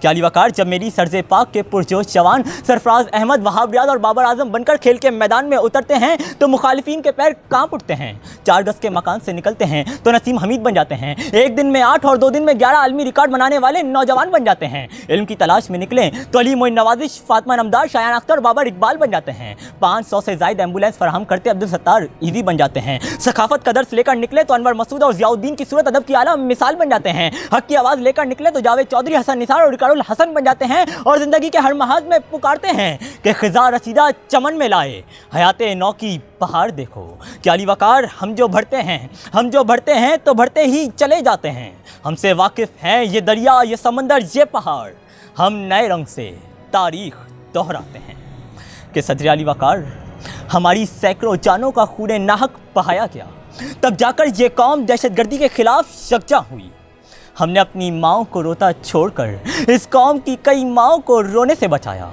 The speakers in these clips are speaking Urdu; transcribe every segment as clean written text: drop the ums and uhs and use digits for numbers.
کہ علی وقار جب میری سرز پاک کے پرجوش جوان سرفراز احمد وہاب ریاض اور بابر اعظم بن کر کھیل کے میدان میں اترتے ہیں تو مخالفین کے پیر کانپ اٹھتے ہیں، 4 گز کے مکان سے نکلتے ہیں تو نسیم حمید بن جاتے ہیں، ایک دن میں 8 اور 2 دن میں 11 عالمی ریکارڈ بنانے والے نوجوان بن جاتے ہیں، علم کی تلاش میں نکلیں تو علی معین نوازش، فاطمہ نمدار، شایان اختر، بابر اقبال بن جاتے ہیں، 500 سے زائد ایمبولینس فراہم کرتے عبدالستار ایزی بن جاتے ہیں، ثقافت کا درس لے کر نکلے تو انور مسعود اور ضیاء الدین کی صورت ادب کی اعلیٰ مثال بن جاتے ہیں، حق کی آواز لے کر نکلے تو جاوید چودھری، حسن نثار اور ریکارڈ الحسن بن جاتے ہیں، اور زندگی کے ہر محاذ میں پکارتے ہیں کہ خزاں رسیدہ چمن میں لائے حیات نو کی بہار دیکھو، کہ علی وقار ہم جو بڑھتے ہیں تو بڑھتے ہی چلے جاتے ہیں، ہم سے واقف ہیں یہ دریا، یہ سمندر، یہ پہاڑ، ہم نئے رنگ سے تاریخ دہراتے ہیں، کہ صدر علی وقار ہماری سینکڑوں جانوں کا خون ناحق بہایا گیا، تب جا کر یہ قوم دہشت گردی کے خلاف یکجا ہوئی، ہم نے اپنی ماؤں کو روتا چھوڑ کر اس قوم کی کئی ماؤں کو رونے سے بچایا،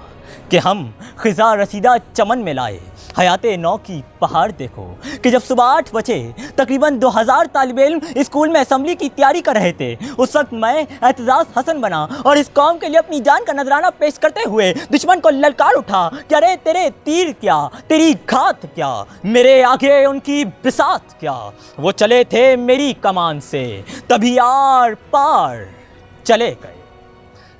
کہ ہم خزاں رسیدہ چمن میں لائے حیات نو کی بہار دیکھو، کہ جب صبح 8 بجے تقریباً 2000 طالب علم اسکول میں اسمبلی کی تیاری کر رہے تھے، اس وقت میں اعتزاز حسن بنا اور اس قوم کے لیے اپنی جان کا نذرانہ پیش کرتے ہوئے دشمن کو للکار اٹھا کہ ارے تیرے تیر کیا، تیری گھات کیا، میرے آگے ان کی بساط کیا، وہ چلے تھے میری کمان سے تبھی آر پار چلے گئے،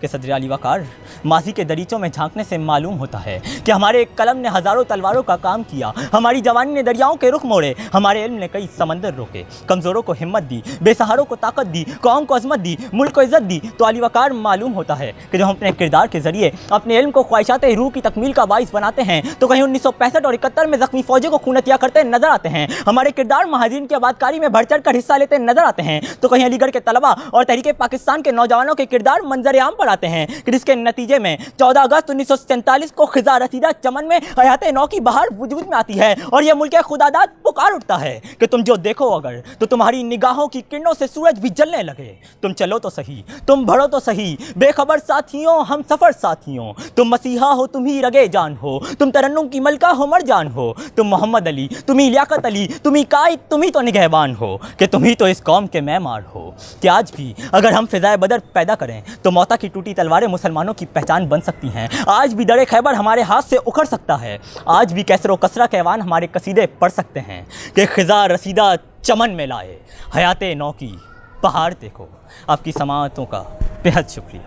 کہ صدر علی وقار ماضی کے دریچوں میں جھانکنے سے معلوم ہوتا ہے کہ ہمارے قلم نے ہزاروں تلواروں کا کام کیا، ہماری جوانی نے دریاؤں کے رخ موڑے، ہمارے علم نے کئی سمندر روکے، کمزوروں کو ہمت دی، بے سہاروں کو طاقت دی، قوم کو عظمت دی، ملک کو عزت دی، تو علی وقار معلوم ہوتا ہے کہ جب ہم اپنے کردار کے ذریعے اپنے علم کو خواہشات روح کی تکمیل کا باعث بناتے ہیں تو کہیں 1965 اور 71 میں زخمی فوجی کو خون عطیہ کرتے نظر آتے ہیں، ہمارے کردار مہاجرین کی آبادکاری میں بڑھ چڑھ کر حصہ لیتے نظر آتے ہیں، تو کہیں علی گڑھ کے طلبہ اور تحریک پاکستان کے نوجوانوں کے کردار منظر عام پر آتے ہیں، کہ جس کے نتیجے میں 14 اگست 1947 کو خزاں رسیدہ چمن میں حیات نو کی بہار وجود میں آتی ہے، اور یہ ملک خداداد پکار اٹھتا ہے کہ تم جو دیکھو اگر تو تمہاری نگاہوں کی کرنوں سے سورج بھی جلنے لگے، تم چلو تو صحیح، تم بڑھو تو صحیح، بے خبر ساتھیوں، ہم سفر ساتھیوں، تم مسیحا ہو، تم ہی رگے جان ہو، تم ترنم کی ملکہ ہو، مر جان ہو، تم محمد علی، تم ہی لیاقت علی، تم ہی قائد، تم ہی تو نگہبان ہو، کہ تم ہی تو اس قوم کے معمار ہو، کہ آج بھی اگر ہم فضائے بدر پیدا کریں تو موتا کی ٹوٹی تلواریں مسلمانوں کی پہچان بن سکتی ہیں، آج بھی دڑے خیبر ہمارے ہاتھ سے اکھڑ سکتا ہے، آج بھی کیسر و کسرہ کے ایوان ہمارے قصیدے پڑھ سکتے ہیں، کہ خزاں رسیدہ چمن میں لائے حیات نو کی بہار دیکھو۔ آپ کی سماعتوں کا بہت شکریہ۔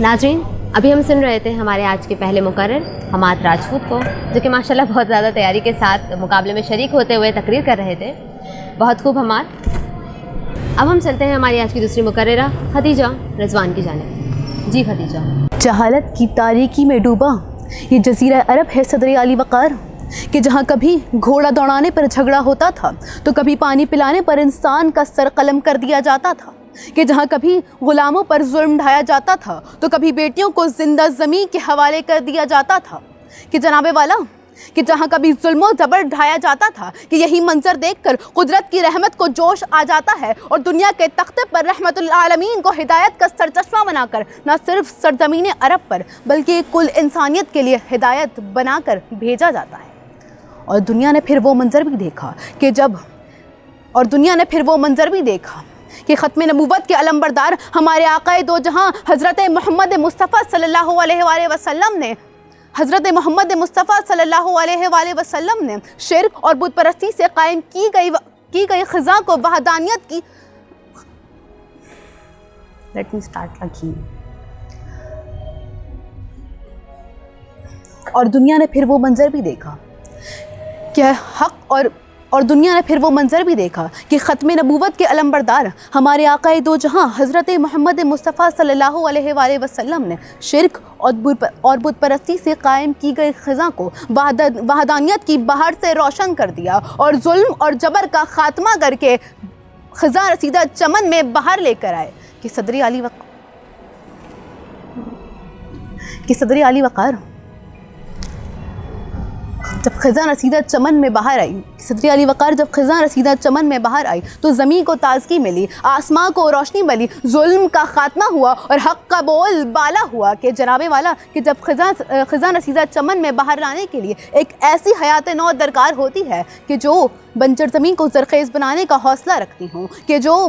ناظرین، ابھی ہم سن رہے تھے ہمارے آج کے پہلے مقرر حماد راجپوت کو، جو کہ ماشاءاللہ بہت زیادہ تیاری کے ساتھ مقابلے میں شریک ہوتے ہوئے تقریر کر رہے تھے، بہت خوب حماد۔ اب ہم چلتے ہیں ہماری آج کی دوسری مقررہ خدیجہ رضوان کی جانب۔ جی خدیجہ۔ جہالت کی تاریکی میں ڈوبا یہ جزیرہ عرب ہے صدر علی وقار، کہ جہاں کبھی گھوڑا دوڑانے پر جھگڑا ہوتا تھا تو کبھی پانی پلانے پر انسان کا سر قلم کر دیا جاتا تھا، کہ جہاں کبھی غلاموں پر ظلم ڈھایا جاتا تھا تو کبھی بیٹیوں کو زندہ زمین کے حوالے کر دیا جاتا تھا، کہ جناب والا کہ جہاں کبھی ظلم و جبر ڈھایا جاتا تھا، کہ یہی منظر دیکھ کر قدرت کی رحمت کو جوش آ جاتا ہے اور دنیا کے تختے پر رحمت العالمین کو ہدایت کا سرچشمہ بنا کر نہ صرف سرزمین عرب پر بلکہ کل انسانیت کے لیے ہدایت بنا کر بھیجا جاتا ہے۔ اور دنیا نے پھر وہ منظر بھی دیکھا کہ ختم نبوت کے علمبردار ہمارے آقا دو جہاں حضرت محمد مصطفیٰ صلی اللہ علیہ وسلم نے شرک اور بت پرستی سے قائم کی گئی خزاں کو وحدانیت کی اور دنیا نے پھر وہ منظر بھی دیکھا کہ ختم نبوت کے علمبردار ہمارے آقا دو جہاں حضرت محمد مصطفیٰ صلی اللہ علیہ وآلہ وسلم نے شرک اور بت پرستی سے قائم کی گئی خزاں کو وحدانیت کی بہار سے روشن کر دیا اور ظلم اور جبر کا خاتمہ کر کے خزاں رسیدہ چمن میں بہار لے کر آئے، کہ صدر علی وقار جب خزاں رسیدہ چمن میں باہر آئی تو زمین کو تازگی ملی، آسمان کو روشنی ملی، ظلم کا خاتمہ ہوا اور حق کا بول بالا ہوا، کہ جناب والا کہ جب خزاں رسیدہ چمن میں باہر لانے کے لیے ایک ایسی حیات نو درکار ہوتی ہے کہ جو بنجر زمین کو زرخیز بنانے کا حوصلہ رکھتی ہوں، کہ جو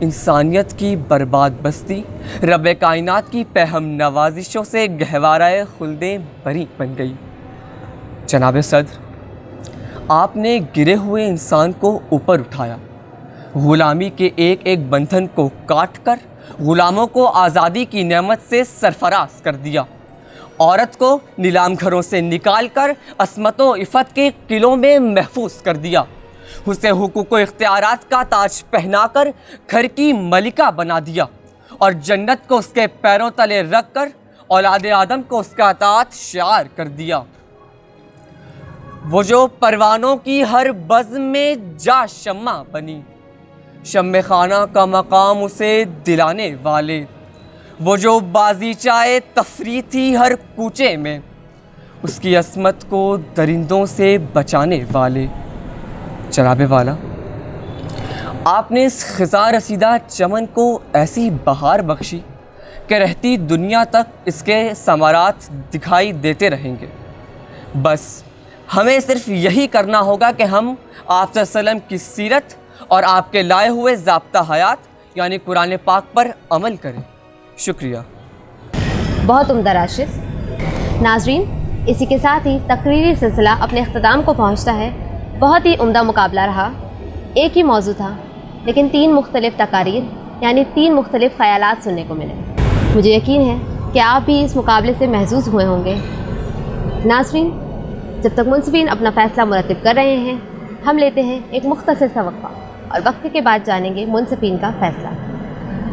انسانیت کی برباد بستی رب کائنات کی پہم نوازشوں سے گہوارۂ خلدیں بری بن گئی۔ جناب صدر، آپ نے گرے ہوئے انسان کو اوپر اٹھایا، غلامی کے ایک ایک بندھن کو کاٹ کر غلاموں کو آزادی کی نعمت سے سرفراز کر دیا، عورت کو نیلام گھروں سے نکال کر عصمت و عفت کے قلعوں میں محفوظ کر دیا، اسے حقوق و اختیارات کا تاج پہنا کر گھر کی ملکہ بنا دیا، اور جنت کو اس کے پیروں تلے رکھ کر اولاد آدم کو اس کا اطاعت شعار کر دیا۔ وہ جو پروانوں کی ہر بزم میں جا شمع بنی، شمع خانہ کا مقام اسے دلانے والے، وہ جو بازیچائے تفریح تھی ہر کوچے میں، اس کی عصمت کو درندوں سے بچانے والے۔ جناب والا، آپ نے اس خزاں رسیدہ چمن کو ایسی بہار بخشی کہ رہتی دنیا تک اس کے ثمرات دکھائی دیتے رہیں گے۔ بس ہمیں صرف یہی کرنا ہوگا کہ ہم آپ صلی اللہ علیہ وسلم کی سیرت اور آپ کے لائے ہوئے ضابطہ حیات یعنی قرآن پاک پر عمل کریں۔ شکریہ۔ بہت عمدہ راشد۔ ناظرین، اسی کے ساتھ ہی تقریری سلسلہ اپنے اختتام کو پہنچتا ہے۔ بہت ہی عمدہ مقابلہ رہا، ایک ہی موضوع تھا لیکن 3 مختلف تقاریر یعنی 3 مختلف خیالات سننے کو ملے۔ مجھے یقین ہے کہ آپ بھی اس مقابلے سے محظوظ ہوئے ہوں گے۔ ناظرین، جب تک منصفین اپنا فیصلہ مرتب کر رہے ہیں، ہم لیتے ہیں ایک مختصر سا وقفہ اور وقفے کے بعد جانیں گے منصفین کا فیصلہ۔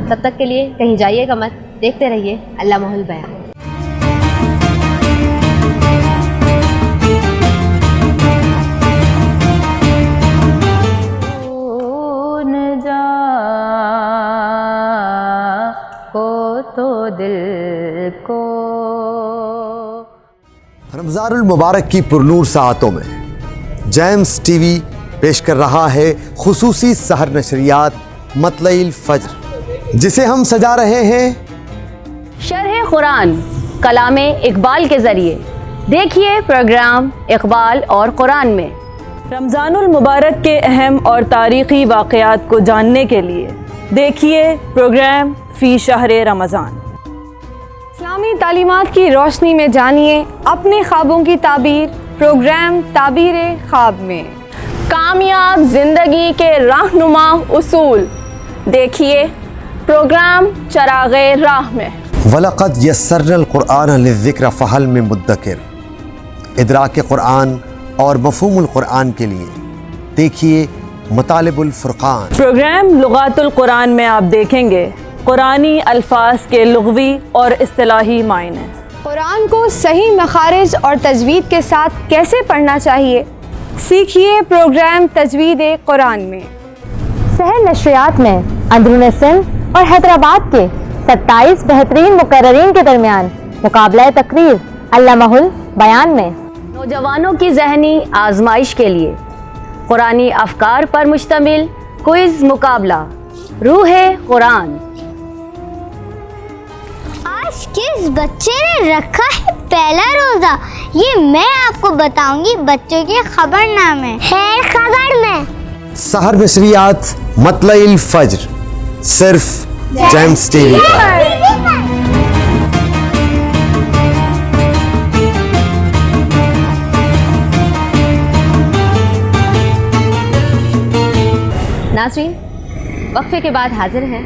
تب تک کے لیے کہیں جائیے گا مت، دیکھتے رہیے علامہ البیان۔ دل کو رمضان المبارک کی پرنور ساعتوں میں جیمز ٹی وی پیش کر رہا ہے خصوصی سحر نشریات مطلع الفجر، جسے ہم سجا رہے ہیں شرح قرآن کلام اقبال کے ذریعے۔ دیکھیے پروگرام اقبال اور قرآن میں۔ رمضان المبارک کے اہم اور تاریخی واقعات کو جاننے کے لیے دیکھیے پروگرام فی شہر رمضان۔ اسلامی تعلیمات کی روشنی میں جانیے اپنے خوابوں کی تعبیر، پروگرام تعبیر خواب میں۔ کامیاب زندگی کے رہنما اصول دیکھیے پروگرام چراغ راہ میں۔ وَلَقَدْ يَسَّرْنَا الْقُرْآنَ لِلذِّكْرِ فَهَلْ مِن مُدَّكِرٍ۔ ادراک قرآن اور مفہوم القرآن کے لیے دیکھیے مطالب الفرقان۔ پروگرام لغات القرآن میں آپ دیکھیں گے قرآنی الفاظ کے لغوی اور اصطلاحی معنی، قرآن کو صحیح مخارج اور تجوید کے ساتھ کیسے پڑھنا چاہیے، سیکھیے پروگرام تجوید قرآن میں۔ سحر نشریات میں اندرون سندھ اور حیدرآباد کے 27 بہترین مقررین کے درمیان مقابلہ تقریر علامہ البیان میں نوجوانوں کی ذہنی آزمائش کے لیے قرآنی افکار پر مشتمل کوئز مقابلہ روح قرآن۔ آج کس بچے نے رکھا ہے پہلا روزہ، یہ میں آپ کو بتاؤں گی بچوں کے خبر نامے خیر خبر میں۔ سحر نشریات مطلع الفجر صرف جیمز ٹی وی پر۔ ناظرین، وقفے کے بعد حاضر ہیں۔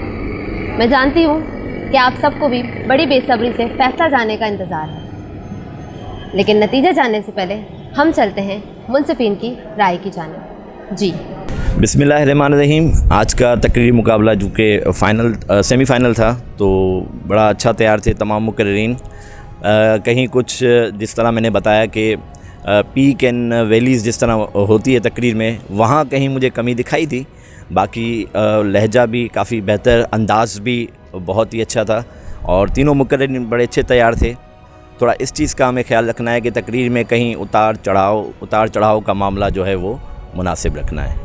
میں جانتی ہوں کہ آپ سب کو بھی بڑی بے صبری سے فیصلہ جاننے کا انتظار ہے، لیکن نتیجہ جاننے سے پہلے ہم چلتے ہیں منصفین کی رائے کی جانب۔ جی بسم اللہ الرحمن الرحیم۔ آج کا تقریری مقابلہ جو کہ سیمی فائنل تھا تو بڑا اچھا تیار تھے تمام مقررین۔ کہیں کچھ جس طرح میں نے بتایا کہ پیک اینڈ ویلیز جس طرح ہوتی ہے تقریر میں، وہاں کہیں مجھے کمی دکھائی تھی۔ باقی لہجہ بھی کافی بہتر، انداز بھی بہت ہی اچھا تھا اور تینوں مقررین بڑے اچھے تیار تھے۔ تھوڑا اس چیز کا ہمیں خیال رکھنا ہے کہ تقریر میں کہیں اتار چڑھاؤ کا معاملہ جو ہے وہ مناسب رکھنا ہے۔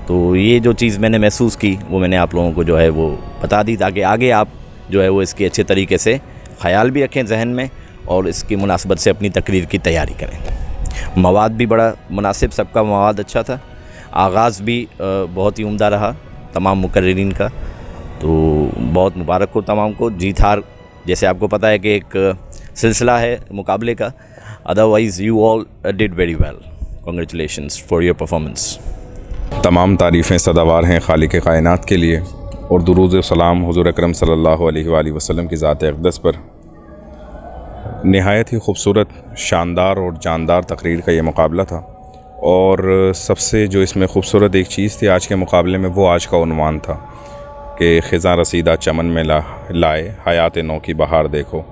تو یہ جو چیز میں نے محسوس کی وہ میں نے آپ لوگوں کو جو ہے وہ بتا دی، تاکہ آگے آپ جو ہے وہ اس کے اچھے طریقے سے خیال بھی رکھیں ذہن میں اور اس کی مناسبت سے اپنی تقریر کی تیاری کریں۔ مواد بھی بڑا مناسب، سب کا مواد اچھا تھا۔ آغاز بھی بہت ہی عمدہ رہا تمام مقررین کا، تو بہت مبارک ہو تمام کو. جیت ہار جیسے آپ کو پتہ ہے کہ ایک سلسلہ ہے مقابلے کا. Otherwise you all did very well. Congratulations for your performance. تمام تعریفیں سداوار ہیں خالق کائنات کے لیے، اور درود و سلام حضور اکرم صلی اللہ علیہ وآلہ وسلم کی ذات اقدس پر. نہایت ہی خوبصورت، شاندار اور جاندار تقریر کا یہ مقابلہ تھا، اور سب سے جو اس میں خوبصورت ایک چیز تھی آج کے مقابلے میں، وہ آج کا عنوان تھا کہ خزاں رسیدہ چمن میں لائے حیات نو کی بہار دیکھو.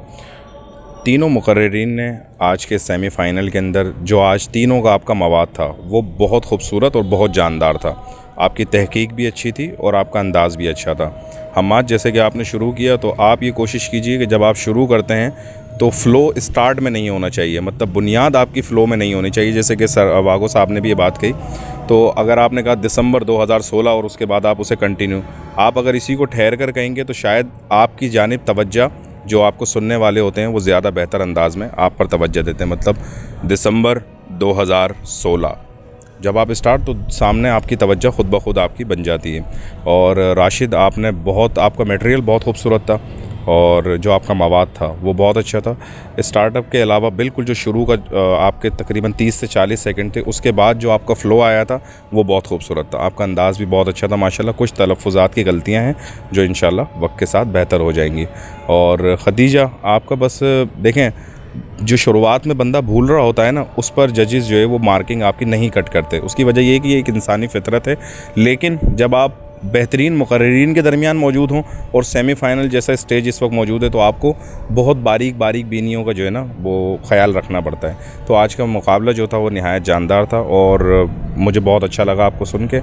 تینوں مقررین نے آج کے سیمی فائنل کے اندر جو آج تینوں کا آپ کا مواد تھا وہ بہت خوبصورت اور بہت جاندار تھا. آپ کی تحقیق بھی اچھی تھی اور آپ کا انداز بھی اچھا تھا. حماد جیسے کہ آپ نے شروع کیا تو آپ یہ کوشش کیجئے کہ جب آپ شروع کرتے ہیں تو فلو اسٹارٹ میں نہیں ہونا چاہیے، مطلب بنیاد آپ کی فلو میں نہیں ہونی چاہیے. جیسے کہ سر واگو صاحب نے بھی یہ بات کہی، تو اگر آپ نے کہا دسمبر 2016 اور اس کے بعد آپ اسے کنٹینیو، آپ اگر اسی کو ٹھہر کر کہیں گے تو شاید آپ کی جانب توجہ جو آپ کو سننے والے ہوتے ہیں وہ زیادہ بہتر انداز میں آپ پر توجہ دیتے ہیں. مطلب دسمبر 2016 جب آپ اسٹارٹ تو سامنے آپ کی توجہ خود بخود آپ کی بن جاتی ہے. اور راشد آپ نے آپ کا میٹیریل بہت خوبصورت تھا، اور جو آپ کا مواد تھا وہ بہت اچھا تھا. اسٹارٹ اپ کے علاوہ بالکل جو شروع کا آپ کے تقریباً 30 سے 40 سیکنڈ تھے، اس کے بعد جو آپ کا فلو آیا تھا وہ بہت خوبصورت تھا. آپ کا انداز بھی بہت اچھا تھا ماشاءاللہ. کچھ تلفظات کی غلطیاں ہیں جو انشاءاللہ وقت کے ساتھ بہتر ہو جائیں گی. اور خدیجہ آپ کا بس دیکھیں، جو شروعات میں بندہ بھول رہا ہوتا ہے نا، اس پر ججز جو ہے وہ مارکنگ آپ کی نہیں کٹ کرتے. اس کی وجہ یہ ہے کہ یہ ایک انسانی فطرت ہے. لیکن جب آپ بہترین مقررین کے درمیان موجود ہوں اور سیمی فائنل جیسا اسٹیج اس وقت موجود ہے تو آپ کو بہت باریک بینیوں کا جو ہے نا وہ خیال رکھنا پڑتا ہے. تو آج کا مقابلہ جو تھا وہ نہایت جاندار تھا، اور مجھے بہت اچھا لگا آپ کو سن کے.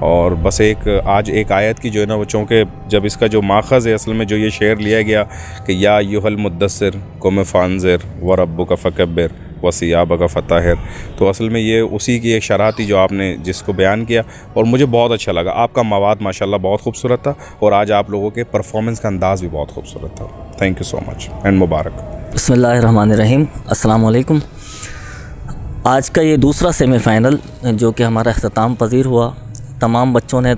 اور بس آج ایک آیت کی جو ہے نا وہ، چونکہ جب اس کا جو ماخذ ہے اصل میں جو یہ شعر لیا گیا کہ یا ایھا المدثر قم فانذر وربک فکبر وثیابک فطہر، تو اصل میں یہ اسی کی ایک شرح تھی جو آپ نے جس کو بیان کیا، اور مجھے بہت اچھا لگا. آپ کا مواد ماشاءاللہ بہت خوبصورت تھا، اور آج آپ لوگوں کے پرفارمنس کا انداز بھی بہت خوبصورت تھا. Thank you so much and مبارک. بسم اللہ الرحمن الرحیم. السلام علیکم. آج کا یہ دوسرا سیمی فائنل جو کہ ہمارا اختتام پذیر ہوا، تمام بچوں نے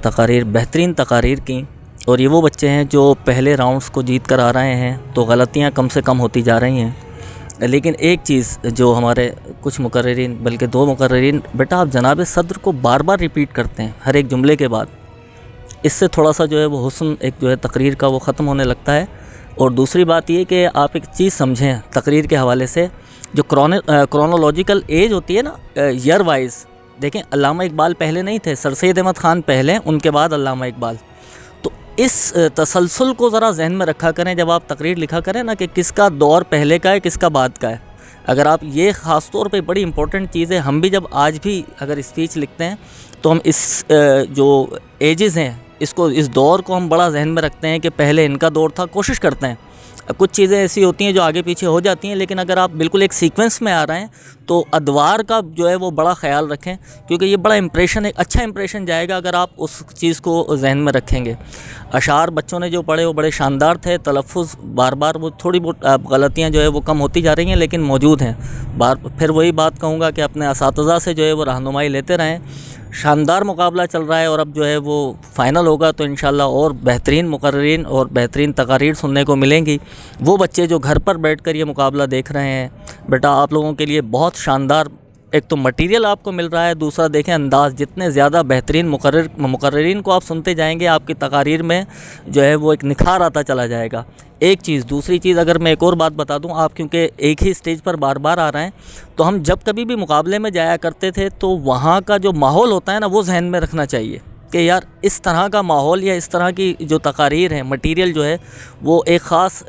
بہترین تقاریر کی، اور یہ وہ بچے ہیں جو پہلے راؤنڈز کو جیت کر آ رہے ہیں، تو غلطیاں کم سے کم ہوتی جا رہی ہیں. لیکن ایک چیز جو ہمارے کچھ مقررین، بلکہ 2 مقررین، بیٹا آپ جناب صدر کو بار بار ریپیٹ کرتے ہیں ہر ایک جملے کے بعد، اس سے تھوڑا سا جو ہے وہ حسن ایک جو ہے تقریر کا وہ ختم ہونے لگتا ہے. اور دوسری بات یہ کہ آپ ایک چیز سمجھیں تقریر کے حوالے سے، جو کرونولوجیکل ایج ہوتی ہے نا ایئر وائز، دیکھیں علامہ اقبال پہلے نہیں تھے، سر سید احمد خان پہلے، ان کے بعد علامہ اقبال. تو اس تسلسل کو ذرا ذہن میں رکھا کریں جب آپ تقریر لکھا کریں نا، کہ کس کا دور پہلے کا ہے، کس کا بعد کا ہے. اگر آپ یہ خاص طور پہ بڑی امپورٹنٹ چیز ہے. ہم بھی جب آج بھی اگر اسپیچ لکھتے ہیں تو ہم اس جو ایجز ہیں، اس دور کو ہم بڑا ذہن میں رکھتے ہیں کہ پہلے ان کا دور تھا، کوشش کرتے ہیں. کچھ چیزیں ایسی ہوتی ہیں جو آگے پیچھے ہو جاتی ہیں، لیکن اگر آپ بالکل ایک سیکوینس میں آ رہے ہیں تو ادوار کا جو ہے وہ بڑا خیال رکھیں، کیونکہ یہ بڑا امپریشن، ایک اچھا امپریشن جائے گا اگر آپ اس چیز کو ذہن میں رکھیں گے. اشعار بچوں نے جو پڑھے وہ بڑے شاندار تھے. تلفظ بار بار وہ تھوڑی بہت غلطیاں جو ہے وہ کم ہوتی جا رہی ہیں لیکن موجود ہیں. پھر وہی بات کہوں گا کہ اپنے اساتذہ سے جو ہے وہ رہنمائی لیتے رہیں. شاندار مقابلہ چل رہا ہے، اور اب جو ہے وہ فائنل ہوگا تو انشاءاللہ اور بہترین مقررین اور بہترین تقاریر سننے کو ملیں گی. وہ بچے جو گھر پر بیٹھ کر یہ مقابلہ دیکھ رہے ہیں، بیٹا آپ لوگوں کے لیے بہت شاندار ایک تو مٹیریل آپ کو مل رہا ہے، دوسرا دیکھیں انداز. جتنے زیادہ بہترین مقررین کو آپ سنتے جائیں گے، آپ کی تقاریر میں جو ہے وہ ایک نکھار آتا چلا جائے گا. ایک چیز. دوسری چیز اگر میں ایک اور بات بتا دوں، آپ کیونکہ ایک ہی سٹیج پر بار بار آ رہے ہیں، تو ہم جب کبھی بھی مقابلے میں جایا کرتے تھے تو وہاں کا جو ماحول ہوتا ہے نا وہ ذہن میں رکھنا چاہیے کہ یار اس طرح کا ماحول یا اس طرح کی جو تقاریر ہیں، مٹیریل جو ہے وہ ایک خاص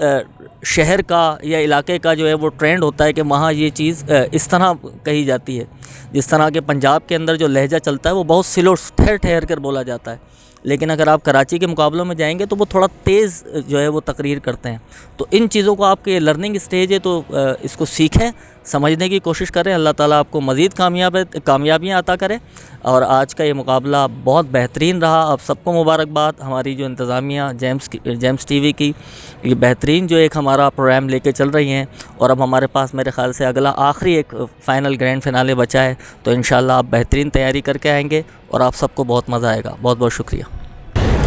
شہر کا یا علاقے کا جو ہے وہ ٹرینڈ ہوتا ہے کہ وہاں یہ چیز اس طرح کہی جاتی ہے. جس طرح کہ پنجاب کے اندر جو لہجہ چلتا ہے وہ بہت سلو ٹھہر ٹھہر کر بولا جاتا ہے، لیکن اگر آپ کراچی کے مقابلوں میں جائیں گے تو وہ تھوڑا تیز جو ہے وہ تقریر کرتے ہیں. تو ان چیزوں کو آپ کے لرننگ سٹیج ہے تو اس کو سیکھیں، سمجھنے کی کوشش کریں. اللہ تعالیٰ آپ کو مزید کامیابیاں عطا کرے. اور آج کا یہ مقابلہ بہت بہترین رہا. آپ سب کو مبارکباد. ہماری جو انتظامیہ جیمز ٹی وی کی یہ بہترین جو ایک ہمارا پروگرام لے کے چل رہی ہیں، اور اب ہمارے پاس میرے خیال سے اگلا آخری ایک فائنل گرینڈ فنالے بچا ہے، تو انشاءاللہ آپ بہترین تیاری کر کے آئیں گے اور آپ سب کو بہت مزہ آئے گا. بہت بہت شکریہ.